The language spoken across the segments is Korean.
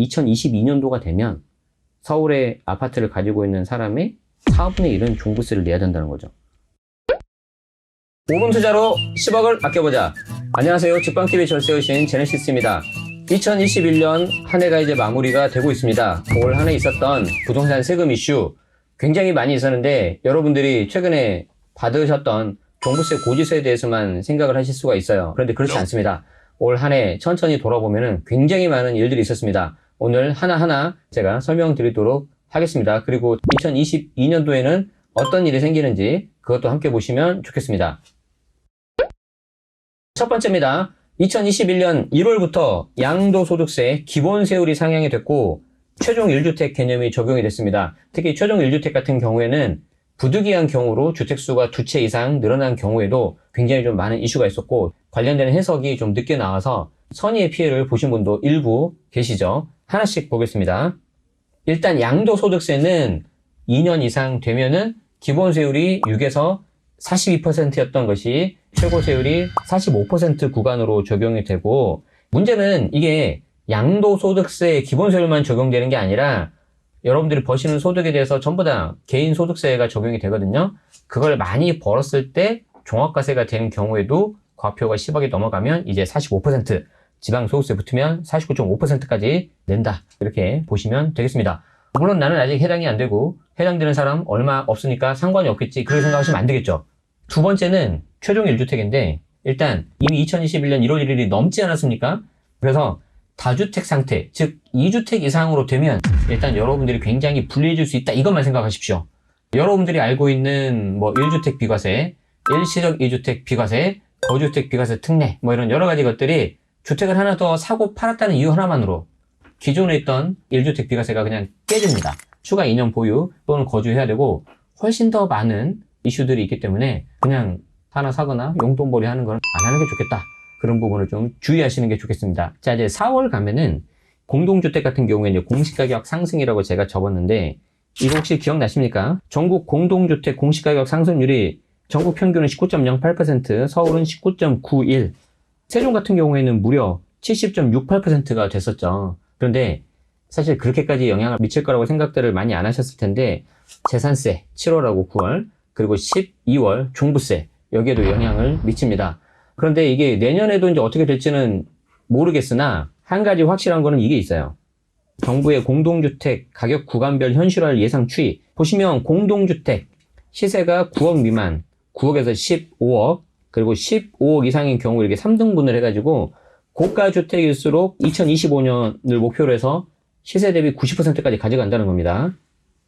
2022년도가 되면 서울에 아파트를 가지고 있는 사람의 4분의 1은 종부세를 내야 된다는 거죠. 5분 투자로 10억을 아껴보자. 안녕하세요. 직방TV 절세여신 제네시스입니다. 2021년 한 해가 이제 마무리가 되고 있습니다. 올 한 해 있었던 부동산 세금 이슈 굉장히 많이 있었는데 여러분들이 최근에 받으셨던 종부세 고지서에 대해서만 생각을 하실 수가 있어요. 그런데 그렇지 않습니다. 올 한 해 천천히 돌아보면 굉장히 많은 일들이 있었습니다. 오늘 하나하나 제가 설명드리도록 하겠습니다. 그리고 2022년도에는 어떤 일이 생기는지 그것도 함께 보시면 좋겠습니다. 첫 번째입니다. 2021년 1월부터 양도소득세 기본세율이 상향이 됐고 최종 1주택 개념이 적용이 됐습니다. 특히 최종 1주택 같은 경우에는 부득이한 경우로 주택수가 2채 이상 늘어난 경우에도 굉장히 좀 많은 이슈가 있었고 관련된 해석이 좀 늦게 나와서 선의의 피해를 보신 분도 일부 계시죠. 하나씩 보겠습니다. 일단 양도소득세는 2년 이상 되면은 기본세율이 6에서 42%였던 것이 최고세율이 45% 구간으로 적용이 되고, 문제는 이게 양도소득세 기본세율만 적용되는 게 아니라 여러분들이 버시는 소득에 대해서 전부 다 개인소득세가 적용이 되거든요. 그걸 많이 벌었을 때 종합과세가 되는 경우에도 과표가 10억이 넘어가면 이제 45%, 지방소득세 붙으면 49.5%까지 낸다. 이렇게 보시면 되겠습니다. 물론 나는 아직 해당이 안 되고 해당되는 사람 얼마 없으니까 상관이 없겠지, 그렇게 생각하시면 안 되겠죠. 두 번째는 최종 1주택인데 일단 이미 2021년 1월 1일이 넘지 않았습니까? 그래서 다주택 상태, 즉 2주택 이상으로 되면 일단 여러분들이 굉장히 불리해질 수 있다, 이것만 생각하십시오. 여러분들이 알고 있는 뭐 1주택 비과세, 일시적 2주택 비과세, 거주택 비과세 특례 뭐 이런 여러 가지 것들이 주택을 하나 더 사고 팔았다는 이유 하나만으로 기존에 있던 1주택 비과세가 그냥 깨집니다. 추가 2년 보유 또는 거주해야 되고 훨씬 더 많은 이슈들이 있기 때문에 그냥 하나 사거나 용돈벌이 하는 건 안 하는 게 좋겠다. 그런 부분을 좀 주의하시는 게 좋겠습니다. 자, 이제 4월 가면은 공동주택 같은 경우에 이제 공시가격 상승이라고 제가 적었는데 이거 혹시 기억나십니까? 전국 공동주택 공시가격 상승률이 전국 평균은 19.08%, 서울은 19.91%, 세종 같은 경우에는 무려 70.68%가 됐었죠. 그런데 사실 그렇게까지 영향을 미칠 거라고 생각들을 많이 안 하셨을 텐데 재산세 7월하고 9월 그리고 12월 종부세 여기에도 영향을 미칩니다. 그런데 이게 내년에도 이제 어떻게 될지는 모르겠으나 한 가지 확실한 거는 이게 있어요. 정부의 공동주택 가격 구간별 현실화를 예상 추이 보시면 공동주택 시세가 9억 미만, 9억에서 15억 그리고 15억 이상인 경우 이렇게 3등분을 해가지고 고가주택일수록 2025년을 목표로 해서 시세 대비 90%까지 가져간다는 겁니다.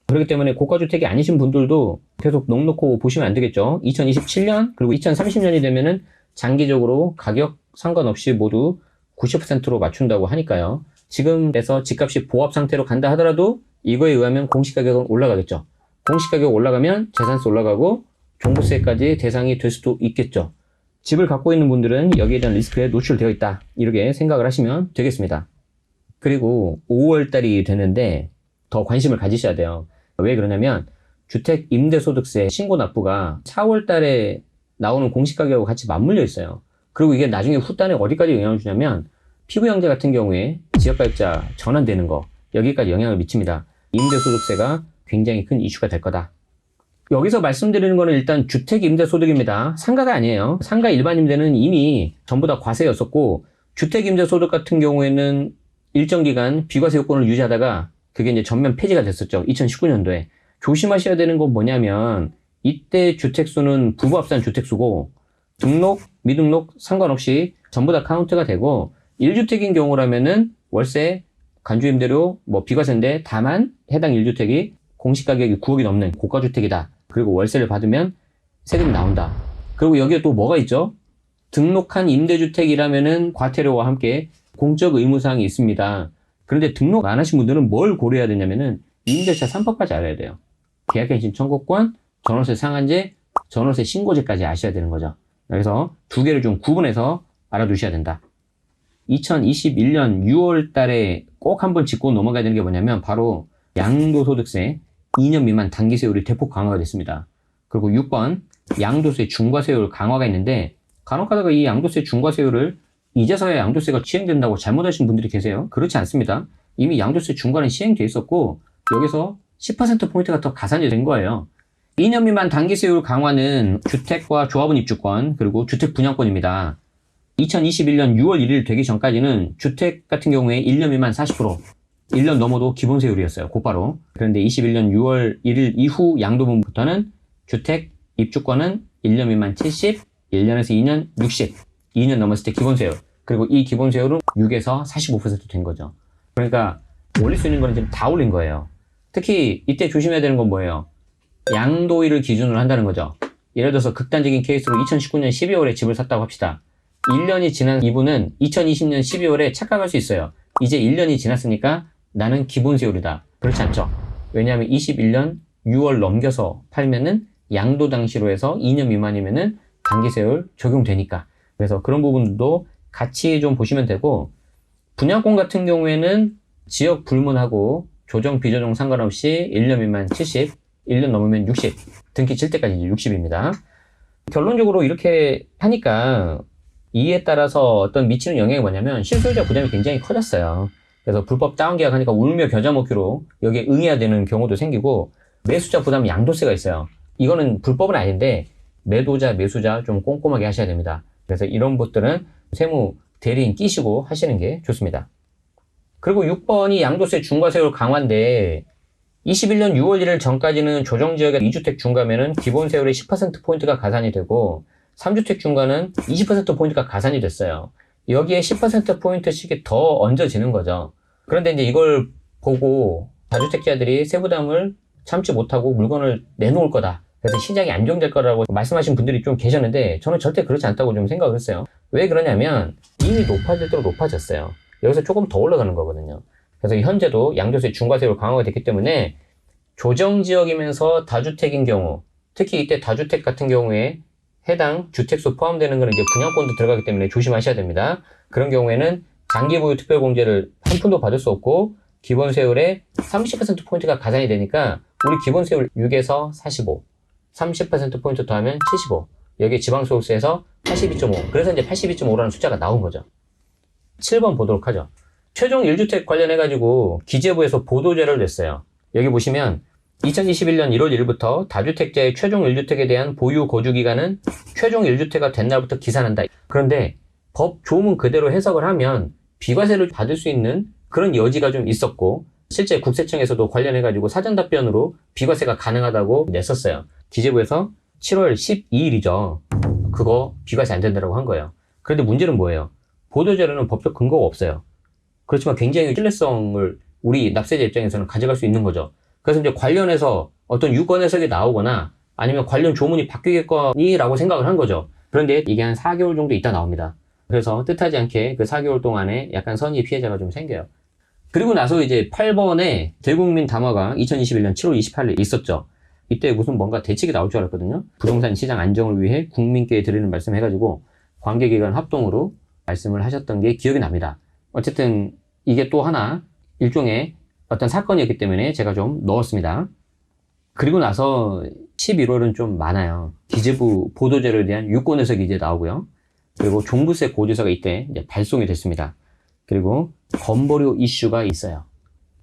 그렇기 때문에 고가주택이 아니신 분들도 계속 넉넉히 보시면 안 되겠죠. 2027년 그리고 2030년이 되면은 장기적으로 가격 상관없이 모두 90%로 맞춘다고 하니까요. 지금에서 집값이 보합 상태로 간다 하더라도 이거에 의하면 공시가격은 올라가겠죠. 공시가격 올라가면 재산세 올라가고 종부세까지 대상이 될 수도 있겠죠. 집을 갖고 있는 분들은 여기에 대한 리스크에 노출되어 있다, 이렇게 생각을 하시면 되겠습니다. 그리고 5월달이 되는데 더 관심을 가지셔야 돼요. 왜 그러냐면 주택 임대소득세 신고 납부가 4월달에 나오는 공시가격하고 같이 맞물려 있어요. 그리고 이게 나중에 후단에 어디까지 영향을 주냐면 피부양자 같은 경우에 지역가입자 전환되는 거, 여기까지 영향을 미칩니다. 임대소득세가 굉장히 큰 이슈가 될 거다. 여기서 말씀드리는 거는 일단 주택 임대소득입니다. 상가가 아니에요. 상가 일반 임대는 이미 전부 다 과세였었고 주택 임대소득 같은 경우에는 일정 기간 비과세 요건을 유지하다가 그게 이제 전면 폐지가 됐었죠. 2019년도에. 조심하셔야 되는 건 뭐냐면 이때 주택수는 부부합산 주택수고 등록, 미등록 상관없이 전부 다 카운트가 되고 1주택인 경우라면은 월세, 간주임대료, 뭐 비과세인데 다만 해당 1주택이 공시가격이 9억이 넘는 고가주택이다. 그리고 월세를 받으면 세금이 나온다. 그리고 여기에 또 뭐가 있죠? 등록한 임대주택이라면은 과태료와 함께 공적 의무사항이 있습니다. 그런데 등록 안 하신 분들은 뭘 고려해야 되냐면은 임대차 3법까지 알아야 돼요. 계약갱신 청구권, 전월세 상한제, 전월세 신고제까지 아셔야 되는 거죠. 그래서 두 개를 좀 구분해서 알아두셔야 된다. 2021년 6월 달에 꼭 한번 짚고 넘어가야 되는 게 뭐냐면 바로 양도소득세 2년 미만 단기세율이 대폭 강화가 됐습니다. 그리고 6번 양도세 중과세율 강화가 있는데 간혹가다가 이 양도세 중과세율을 이제서야 양도세가 시행된다고 잘못하신 분들이 계세요. 그렇지 않습니다. 이미 양도세 중과는 시행돼 있었고 여기서 10%포인트가 더 가산이 된 거예요. 2년 미만 단기세율 강화는 주택과 조합원 입주권 그리고 주택 분양권입니다. 2021년 6월 1일 되기 전까지는 주택 같은 경우에 1년 미만 40%, 1년 넘어도 기본세율이었어요. 곧바로. 그런데 21년 6월 1일 이후 양도분부터는 주택 입주권은 1년 미만 70, 1년에서 2년 60, 2년 넘었을 때 기본세율. 그리고 이 기본세율은 6에서 45%된 거죠. 그러니까 올릴 수 있는 거는 지금 다 올린 거예요. 특히 이때 조심해야 되는 건 뭐예요? 양도일을 기준으로 한다는 거죠. 예를 들어서 극단적인 케이스로 2019년 12월에 집을 샀다고 합시다. 1년이 지난 이분은 2020년 12월에 착각할 수 있어요. 이제 1년이 지났으니까 나는 기본세율이다. 그렇지 않죠. 왜냐하면 21년 6월 넘겨서 팔면은 양도 당시로 해서 2년 미만이면은 단기세율 적용되니까. 그래서 그런 부분도 같이 좀 보시면 되고, 분양권 같은 경우에는 지역 불문하고 조정 비조정 상관없이 1년 미만 70, 1년 넘으면 60, 등기 칠 때까지 60입니다. 결론적으로 이렇게 하니까 이에 따라서 어떤 미치는 영향이 뭐냐면 실소유자 부담이 굉장히 커졌어요. 그래서 불법 다운 계약하니까 울며 겨자 먹기로 여기에 응해야 되는 경우도 생기고, 매수자 부담 양도세가 있어요. 이거는 불법은 아닌데 매도자 매수자 좀 꼼꼼하게 하셔야 됩니다. 그래서 이런 것들은 세무 대리인 끼시고 하시는 게 좋습니다. 그리고 6번이 양도세 중과세율 강화인데 21년 6월 1일 전까지는 조정지역의 2주택 중과면은 기본세율의 10%포인트가 가산이 되고 3주택 중과는 20%포인트가 가산이 됐어요. 여기에 10%포인트씩이 더 얹어지는 거죠. 그런데 이제 이걸 보고 다주택자들이 세부담을 참지 못하고 물건을 내놓을 거다. 그래서 시장이 안정될 거라고 말씀하신 분들이 좀 계셨는데 저는 절대 그렇지 않다고 좀 생각을 했어요. 왜 그러냐면 이미 높아질 대로 높아졌어요. 여기서 조금 더 올라가는 거거든요. 그래서 현재도 양도세 중과세율 강화가 됐기 때문에 조정지역이면서 다주택인 경우, 특히 이때 다주택 같은 경우에 해당 주택수 포함되는 거는 이제 분양권도 들어가기 때문에 조심하셔야 됩니다. 그런 경우에는 장기보유 특별공제를 한 푼도 받을 수 없고 기본세율의 30%포인트가 가산이 되니까 우리 기본세율 6에서 45, 30%포인트 더하면 75, 여기에 지방소득세에서 82.5, 그래서 이제 82.5라는 숫자가 나온 거죠. 7번 보도록 하죠. 최종 1주택 관련해가지고 기재부에서 보도자료를 냈어요. 여기 보시면 2021년 1월 1일부터 다주택자의 최종 1주택에 대한 보유 거주기간은 최종 1주택가 된 날부터 기산한다. 그런데 법 조문 그대로 해석을 하면 비과세를 받을 수 있는 그런 여지가 좀 있었고, 실제 국세청에서도 관련해가지고 사전답변으로 비과세가 가능하다고 냈었어요. 기재부에서 7월 12일이죠. 그거 비과세 안 된다고 한 거예요. 그런데 문제는 뭐예요? 보도자료는 법적 근거가 없어요. 그렇지만 굉장히 신뢰성을 우리 납세자 입장에서는 가져갈 수 있는 거죠. 그래서 이제 관련해서 어떤 유권 해석이 나오거나 아니면 관련 조문이 바뀌겠거니라고 생각을 한 거죠. 그런데 이게 한 4개월 정도 있다 나옵니다. 그래서 뜻하지 않게 그 4개월 동안에 약간 선의 피해자가 좀 생겨요. 그리고 나서 이제 8번에 대국민 담화가 2021년 7월 28일 있었죠. 이때 무슨 뭔가 대책이 나올 줄 알았거든요. 부동산 시장 안정을 위해 국민께 드리는 말씀 해가지고 관계기관 합동으로 말씀을 하셨던 게 기억이 납니다. 어쨌든 이게 또 하나 일종의 어떤 사건이었기 때문에 제가 좀 넣었습니다. 그리고 나서 11월은 좀 많아요. 기재부 보도자료에 대한 유권 해석이 이제 나오고요. 그리고 종부세 고지서가 이때 이제 발송이 됐습니다. 그리고 건보료 이슈가 있어요.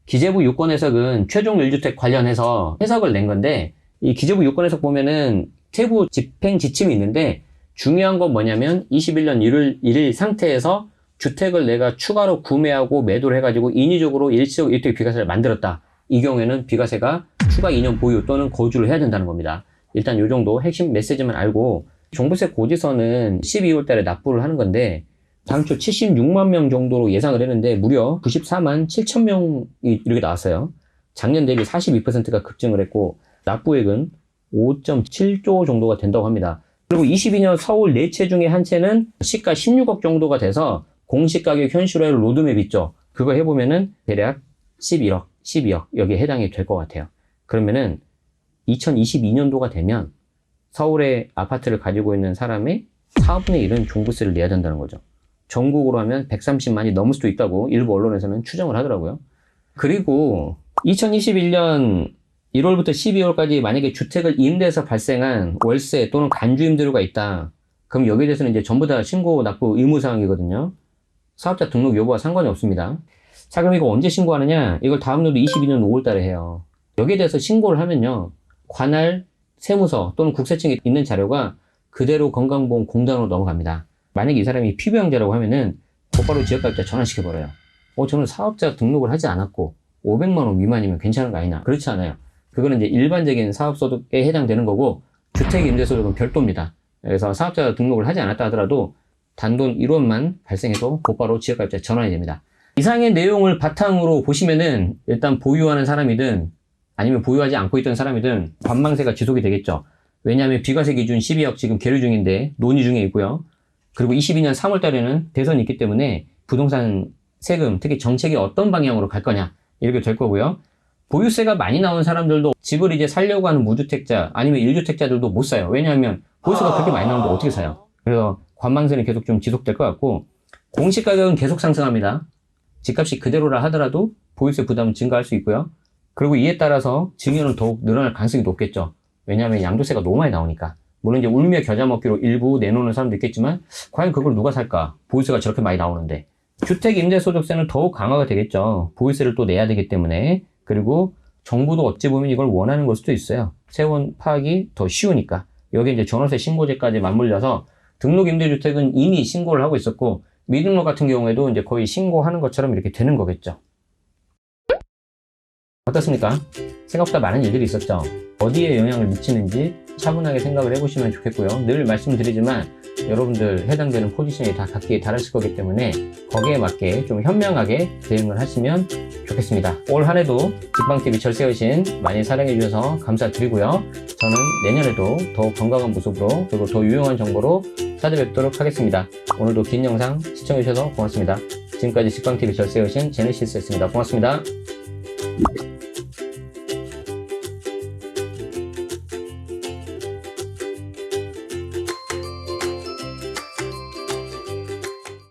기재부 유권 해석은 최종 1주택 관련해서 해석을 낸 건데, 이 기재부 유권 해석 보면은 세부 집행 지침이 있는데 중요한 건 뭐냐면 21년 1월 1일 상태에서 주택을 내가 추가로 구매하고 매도를 해가지고 인위적으로 일시적 1주택 비과세를 만들었다. 이 경우에는 비과세가 추가 2년 보유 또는 거주를 해야 된다는 겁니다. 일단 이 정도 핵심 메시지만 알고, 종부세 고지서는 12월 달에 납부를 하는 건데 당초 76만 명 정도로 예상을 했는데 무려 94만 7천 명이 이렇게 나왔어요. 작년 대비 42%가 급증을 했고 납부액은 5.7조 정도가 된다고 합니다. 그리고 22년 서울 4채 중에 한 채는 시가 16억 정도가 돼서 공시가격 현실화율 로드맵 있죠. 그거 해보면은 대략 11억, 12억 여기에 해당이 될 것 같아요. 그러면은 2022년도가 되면 서울에 아파트를 가지고 있는 사람의 4분의 1은 종부세를 내야 된다는 거죠. 전국으로 하면 130만이 넘을 수도 있다고 일부 언론에서는 추정을 하더라고요. 그리고 2021년 1월부터 12월까지 만약에 주택을 임대해서 발생한 월세 또는 간주임대료가 있다. 그럼 여기에 대해서는 이제 전부 다 신고 납부 의무사항이거든요. 사업자 등록 여부와 상관이 없습니다. 자, 그럼 이거 언제 신고하느냐? 이걸 다음 년도 22년 5월 달에 해요. 여기에 대해서 신고를 하면요. 관할, 세무서 또는 국세청에 있는 자료가 그대로 건강보험공단으로 넘어갑니다. 만약에 이 사람이 피부양자라고 하면은 곧바로 지역가입자 전환시켜버려요. 저는 사업자 등록을 하지 않았고 500만 원 미만이면 괜찮은 거 아니냐? 그렇지 않아요. 그거는 이제 일반적인 사업소득에 해당되는 거고 주택임대소득은 별도입니다. 그래서 사업자 등록을 하지 않았다 하더라도 단돈 1원만 발생해도 곧바로 지역가입자 전환이 됩니다. 이상의 내용을 바탕으로 보시면은 일단 보유하는 사람이든 아니면 보유하지 않고 있던 사람이든 관망세가 지속이 되겠죠. 왜냐하면 비과세 기준 12억 지금 계류 중인데 논의 중에 있고요. 그리고 22년 3월 달에는 대선이 있기 때문에 부동산 세금, 특히 정책이 어떤 방향으로 갈 거냐 이렇게 될 거고요. 보유세가 많이 나온 사람들도 집을 이제 살려고 하는 무주택자 아니면 1주택자들도 못 사요. 왜냐하면 보유세가 그렇게 많이 나오는데 어떻게 사요? 그래서 관망세는 계속 좀 지속될 것 같고 공시가격은 계속 상승합니다. 집값이 그대로라 하더라도 보유세 부담은 증가할 수 있고요. 그리고 이에 따라서 증여는 더욱 늘어날 가능성이 높겠죠. 왜냐하면 양도세가 너무 많이 나오니까. 물론 이제 울며 겨자 먹기로 일부 내놓는 사람도 있겠지만 과연 그걸 누가 살까? 보유세가 저렇게 많이 나오는데. 주택임대소득세는 더욱 강화가 되겠죠. 보유세를 또 내야 되기 때문에. 그리고 정부도 어찌 보면 이걸 원하는 걸 수도 있어요. 세원 파악이 더 쉬우니까. 여기 이제 전월세 신고제까지 맞물려서 등록임대주택은 이미 신고를 하고 있었고 미등록 같은 경우에도 이제 거의 신고하는 것처럼 이렇게 되는 거겠죠. 어떻습니까? 생각보다 많은 일들이 있었죠. 어디에 영향을 미치는지 차분하게 생각을 해보시면 좋겠고요. 늘 말씀드리지만 여러분들 해당되는 포지션이 다 각기 다르실 거기 때문에 거기에 맞게 좀 현명하게 대응을 하시면 좋겠습니다. 올 한 해도 직방TV 절세여신 많이 사랑해 주셔서 감사드리고요. 저는 내년에도 더 건강한 모습으로 그리고 더 유용한 정보로 찾아뵙도록 하겠습니다. 오늘도 긴 영상 시청해 주셔서 고맙습니다. 지금까지 직방TV 절세여신 제네시스였습니다. 고맙습니다.